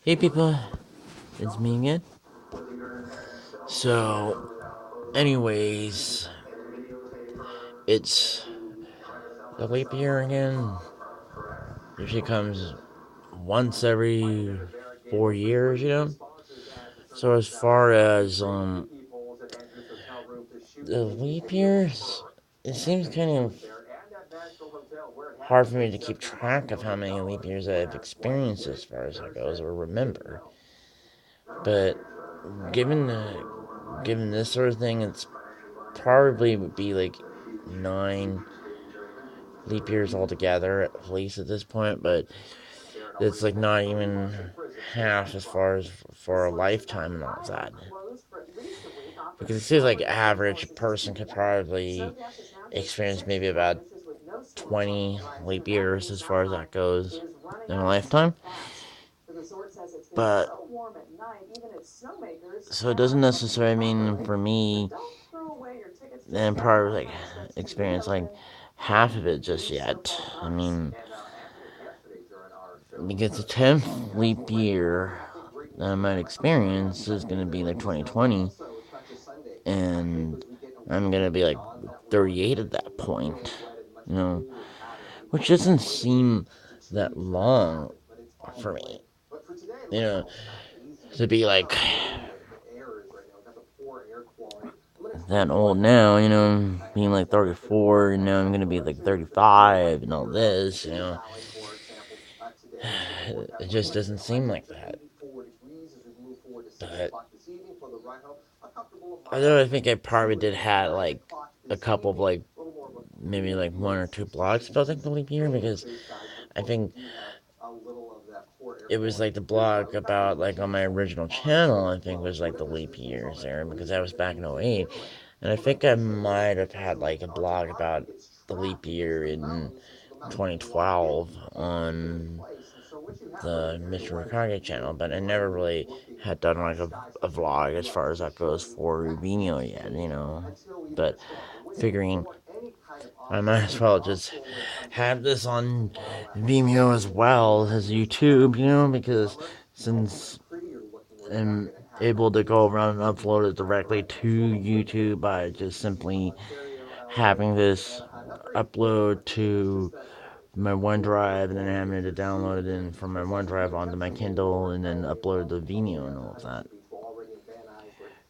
Hey people, it's me again. So, anyways, it's the leap year again. Usually comes once every 4 years, So as far as the leap years, it seems kind of hard for me to keep track of how many leap years I've experienced as far as that goes or remember. But given the given this sort of thing, it's probably would be like 9 leap years altogether, at least at this point. But it's like not even half as far as for a lifetime and all of that. Because it seems like average person could probably experience maybe about 20 leap years as far as that goes in a lifetime. But so it doesn't necessarily mean for me and probably like experience like half of it just yet. I mean, because the 10th leap year that I might experience is going to be like 2020, and I'm going to be like 38 at that point, which doesn't seem that long for me, you know, to be like that old now, being like 34, and now I'm gonna be like 35 and all this. It just doesn't seem like that. But although I think I probably did have like a couple of like maybe like one or two blogs about like the leap year, because I think it was like the blog about like on my original channel, I think was like the leap years there, because that was back in '08. And I think I might have had like a blog about the leap year in 2012 on the Mr. Rikage channel, but I never really had done like a vlog as far as that goes for Vimeo yet. But figuring I might as well just have this on Vimeo as well as YouTube, because since I'm able to go around and upload it directly to YouTube by just simply having this upload to my OneDrive and then having to download it in from my OneDrive onto my Kindle and then upload the Vimeo and all of that.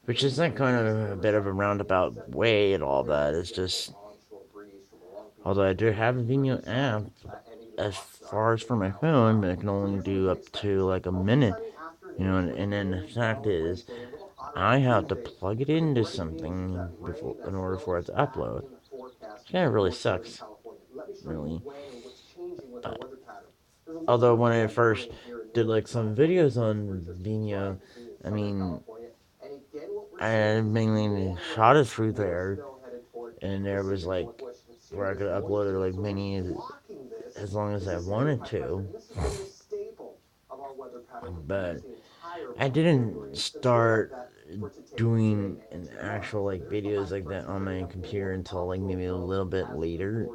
Which is like kind of a bit of a roundabout way and all that. It's just, although I do have a Vimeo app, as far as for my phone, but I can only do up to like a minute. And then the fact is, I have to plug it into something before in order for it to upload. It kind of really sucks, really. But although when I first did like some videos on Vimeo, I mean, I mainly shot it through there, and there was like where I could upload it like many as long as I wanted to. But I didn't start doing an actual like videos like that on my computer until like maybe a little bit later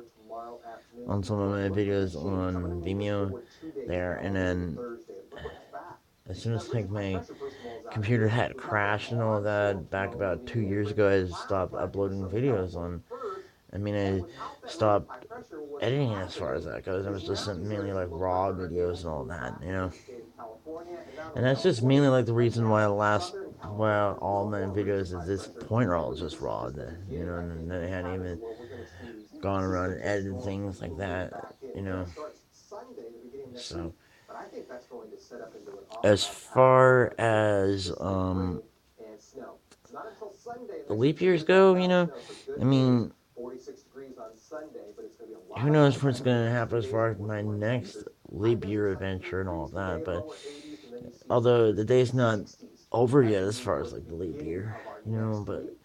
on some of my videos on Vimeo there, and then as soon as like my computer had crashed and all of that back about 2 years ago, I stopped uploading videos on. I mean, I stopped editing as far as that goes. I was just mainly like raw videos and all that. And that's just mainly like the reason why all my videos at this point are all just raw. And I hadn't even gone around and edited things like that. So as far as the leap years go, I mean, who knows what's gonna happen as far as my next leap year adventure and all that. But although the day's not over yet as far as like the leap year, but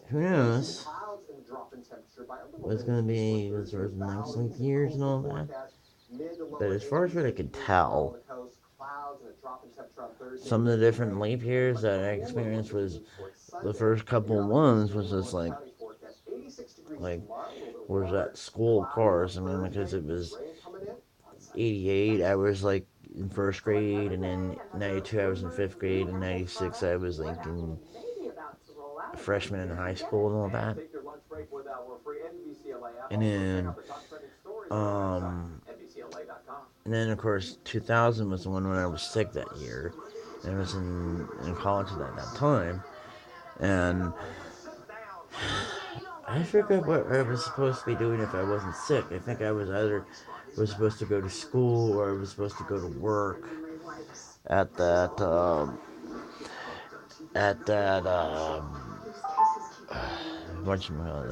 who knows what's gonna be as far as the next leap years and all that. But as far as what I could tell, some of the different leap years that I experienced was the first couple ones was just like was at school, of course. I mean, because it was 88, I was like in first grade, and then 92, I was in fifth grade, and 96, I was like in a freshman in high school and all that. And then, um, and then of course, 2000 was the one when I was sick that year. And I was in college at that time. And I forgot what I was supposed to be doing if I wasn't sick. I think I was either was supposed to go to school or I was supposed to go to work at that I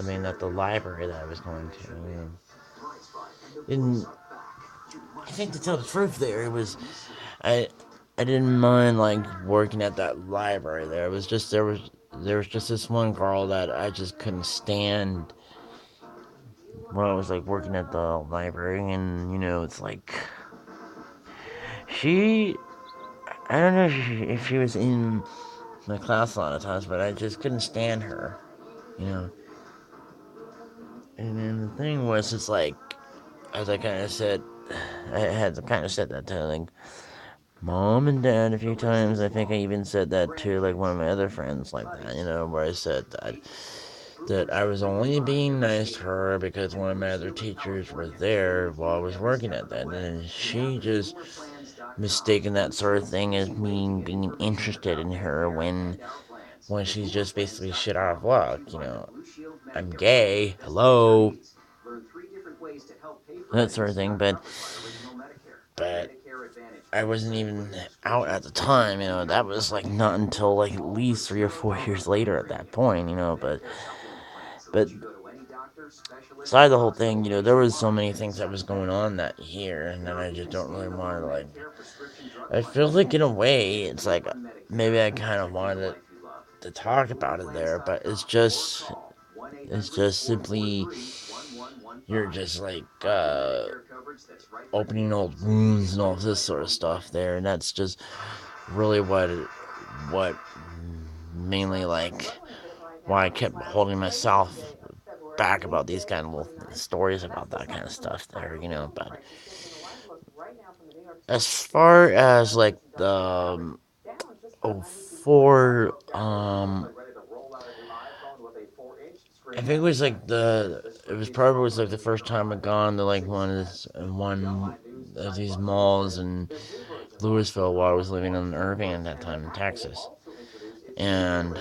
mean at the library that I was going to. And I think to tell the truth, there it was I I didn't mind like working at that library. There was just this one girl that I just couldn't stand when I was like working at the library, and it's like she. I don't know if she was in my class a lot of times, but I just couldn't stand her, you know. And then the thing was, it's like, as I kind of said, I had kind of said that to like mom and dad a few times. I think I even said that to like one of my other friends, like that, where I said that I was only being nice to her because one of my other teachers were there while I was working at that, and she just mistaken that sort of thing as me being interested in her when she's just basically shit out of luck. I'm gay. Hello, that sort of thing. But I wasn't even out at the time. That was like not until like at least 3 or 4 years later at that point. But aside the whole thing, there was so many things that was going on that year, and then I just don't really want to like. I feel like in a way, it's like maybe I kind of wanted to talk about it there, but it's just simply you're just like opening old wounds and all this sort of stuff there, and that's just really what mainly like why I kept holding myself back about these kind of little stories about that kind of stuff there. But as far as like the '04, I think it was like it was probably was like the first time I'd gone to like one of these malls in Louisville while I was living in Irving at that time in Texas. And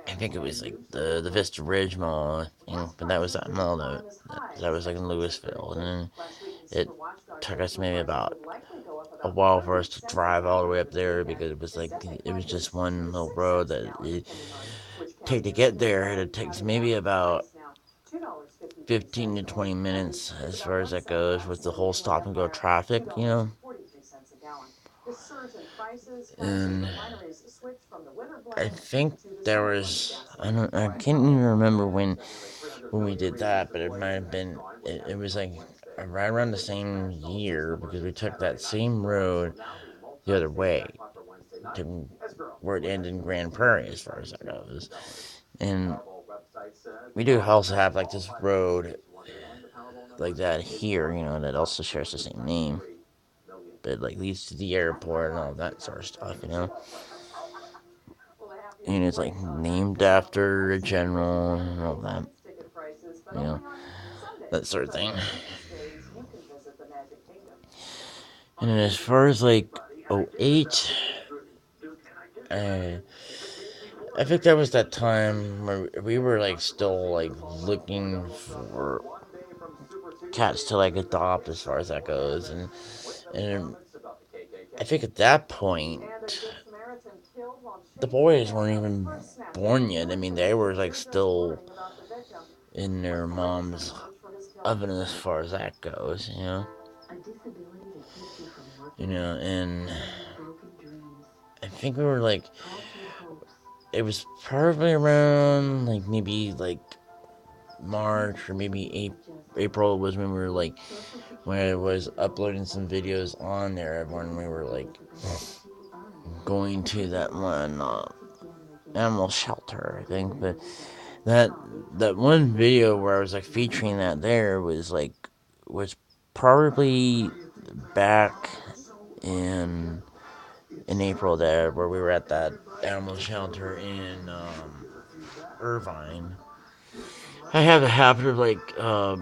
I think it was like the Vista Ridge Mall, but that was that mall that was like in Louisville, and then it took us maybe about a while for us to drive all the way up there because it was just one little road that it take to get there. It takes maybe about 15 to 20 minutes as far as that goes with the whole stop and go traffic. And I think there was I can't even remember when we did that, but it might have been it was like right around the same year because we took that same road the other way to where it ended in Grand Prairie as far as that goes. And we do also have like this road like that here, that also shares the same name, but like leads to the airport and all that sort of stuff. And it's like named after a general and all that, you know, that sort of thing. And then as far as like '08, uh, I think that was that time where we were like still like looking for cats to like adopt as far as that goes, and I think at that point the boys weren't even born yet. I mean, they were like still in their mom's oven as far as that goes. And I think we were like, it was probably around like maybe like March or maybe April was when we were like when I was uploading some videos on there when we were like going to that one animal shelter, I think. But that that one video where I was like featuring that there was probably back in April there, where we were at that animal shelter in Irvine. I have a habit of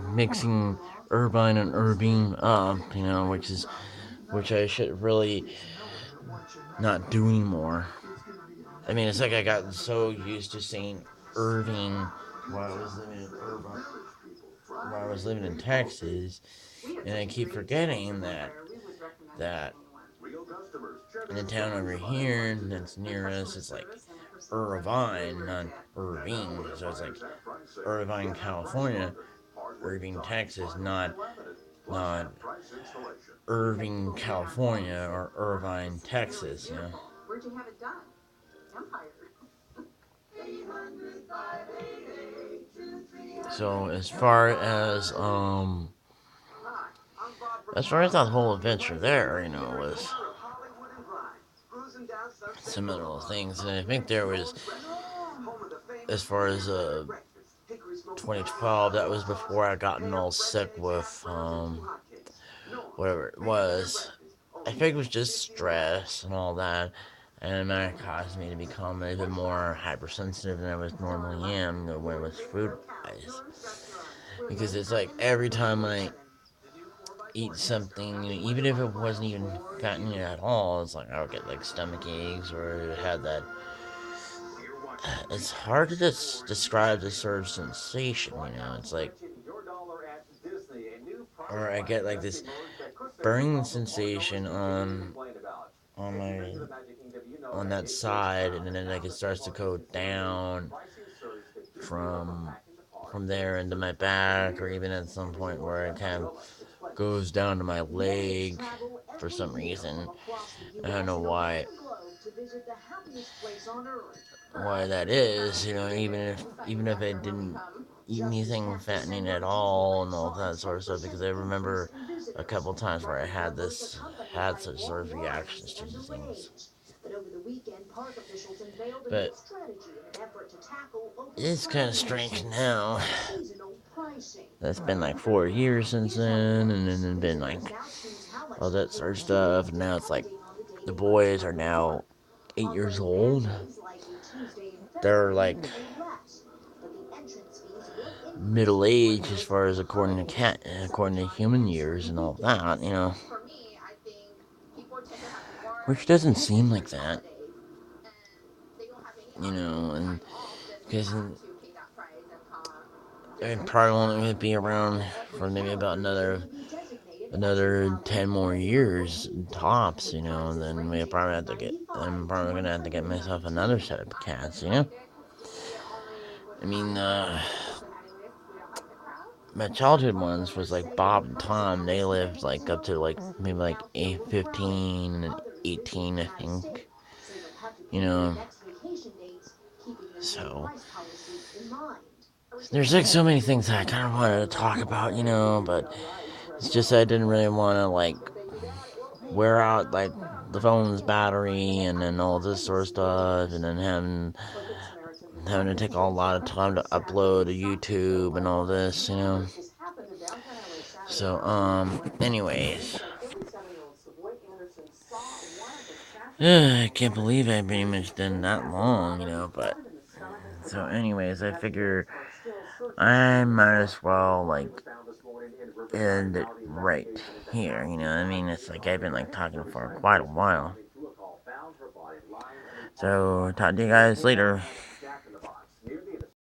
mixing Irvine and Irving up, which I should really not do anymore. I mean, it's like I got so used to saying Irving while I was living in Irvine, while I was living in Texas, and I keep forgetting that in the town over here that's near us, it's like Irvine, not Irving. So it's like Irvine, California, Irving, Texas, not Irving, California, or Irvine, Texas. So as far as that whole adventure there, was some little things, and I think there was, as far as 2012, that was before I gotten all sick with whatever it was. I think it was just stress and all that, and it might have caused me to become a bit more hypersensitive than I was normally am, when it was food wise. Because it's like every time I eat something, even if it wasn't even fattening at all, it's like I would get like stomach aches, or it had that. It's hard to describe this sort of sensation, It's like, or I get like this burning sensation on my on that side, and then like it starts to go down from there into my back, or even at some point where it kind of goes down to my leg for some reason. I don't know why that is. Even if I didn't eat anything fattening at all and all that sort of stuff, because I remember a couple times where I had such sort of reactions to these things. But it's kind of strange now. That's been like 4 years since then, and then it's been like all that sort of stuff. And now it's like the boys are now 8 years old. They're like middle age as far as according to human years and all that, which doesn't seem like that, and because it probably won't even be around for maybe about another 10 more years tops, and then I'm probably gonna have to get myself another set of cats. I mean, my childhood ones was like Bob and Tom. They lived like up to like maybe like 15 and 18, I think. You know, so there's like so many things that I kind of wanted to talk about, but it's just I didn't really want to like wear out like the phone's battery and then all this sort of stuff, and then having to take a lot of time to upload to YouTube and all this. So anyways, I can't believe I've been much done that long, but so anyways, I figure I might as well like end it right here. I mean, it's like I've been like talking for quite a while. So talk to you guys later.